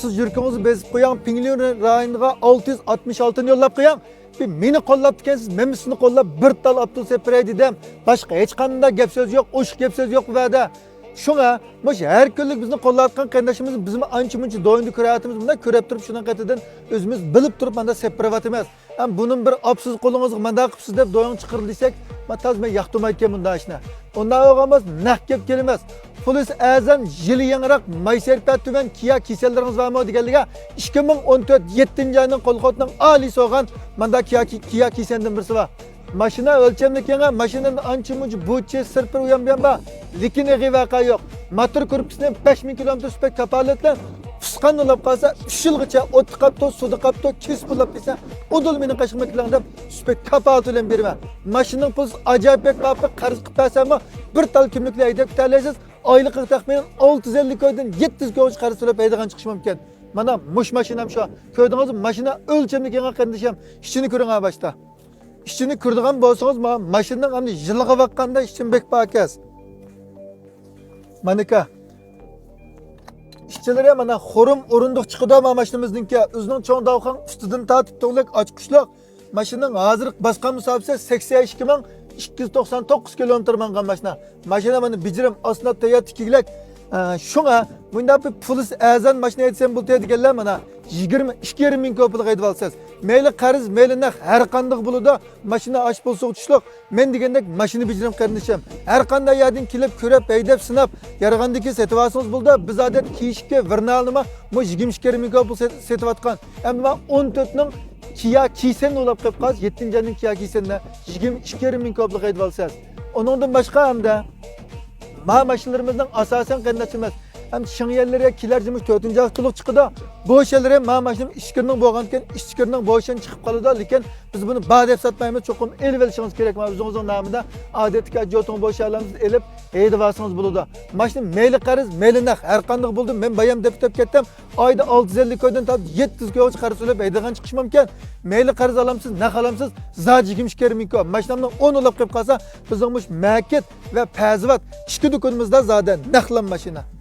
siz yurkingizni bezib qo'ying, Pinglion rayoniga 666 ni yo'llab qo'ying. Bir meni qo'llab ekansiz, men sizni qo'llab bir tal avtobus sepiray dedim. Boshqa hech qanday gap so'z yo'q, o'shiq gap so'z yo'q va'da. Şuna, muş her kunluk bizni qo'llayotgan qarindoshimiz bizni ancha-muncha doimli ko'rayotimiz, bunda ko'rib turib shundan qatidan o'zimiz bilib turib menda sepiryapti emas. Ham buning bir opsiz qo'lingizga menda qilibsiz deb do'ying chiqirdi desak, men tazmen yoqtirmayotgan bunda ishni. Undan o'g'amiz naq gap kelmas. Polis azam yili yangiroq Mayserpat tuman Kia kasallarimiz bormi deganliga 2014 7-oyning qo'lqotning oliy so'g'an menda Kia kasandan birisi bor. Maşina ölçemlik yana maşinanın ançı-munçu buçe sırpır uyanmayan ba. Lekin eği vaka yok. Motor korpusinin 5000 km süpek kapaletle fıskan olap kalsa 3 yılgıça ot kapto, suda kapto, kes bulap dese o dolu benim kaşımaklarında süpek kapalı olan birime. Maşinin pulsu acayip pek kapı karız kıptası ama bir tal kimlikle edip terleysiz aylık takmayın 650 köyden 700 köyüş karız olap eydiğen çıkışmam iken. Bana muş maşinam şu. Köydüğünüz maşina ölçemlik yana kardeşim. İşini körün ha başta. İşini kırdıgan bolsanız maşından hani yıllığa bakkanda işçin bek bakaz. Manika. İşçilere mana xorum orunduk çıkıda ma maşinimizdinki özünün çoğun davkan üstüdün tatip toğluk açıkışlık. Maşının hazırlık baskan musabise 82.299 kilometre mangan maşina. Maşina bana bicirim aslında teyat ikigilek. Şuna bunda bir polis azan maşina etsem bultaya dikenler mana 22 bin köpülük edip alsanız. Meyli karız, meyli nak her kandık buluda maşina aç bol soğutuşluk. Men degendek maşını bicirim kardeşim. Her kanda yadın kilip körep, eydep, sınap. Yargandaki setivasınız bulda biz adet kiyişke, vırnalıma bu 22 bin köpülük setivatkan. Hem ben 14'nün Kia kiysen olap kıyıp kaz, 7. ayının Kia kiysenine 22 bin köpülük edip alsanız. Onundan başka hem de maşinlerimizden asasen kardeşimiz. Hem şın yerlere kilercimiz 4. haftalık çıkıda. Bu şeylere maşinam işkirinin boğanken işkirinin boğuşan çıkıp kalıda. Lekin biz bunu badep satmayımız çokum el velişiniz gerek. Bizimizin namında adetika jotun boğuşarlarımızı elip eydi varsınız buluda. Maşinam meyli karız, meyli nak. Her kandık buldum. Ben bayam deptep kettim. Ayda 650 köyden tabi 700 köyüş karı söyleyip eydiğen çıkışmamken meyli karız alamsız, nak alamsız zaten 22 bin köy. Maşinamdan 10 olap kıyıp kalsa bizimmiş meket ve pezivat. İşki dükkanımızda zaten naklan maşina.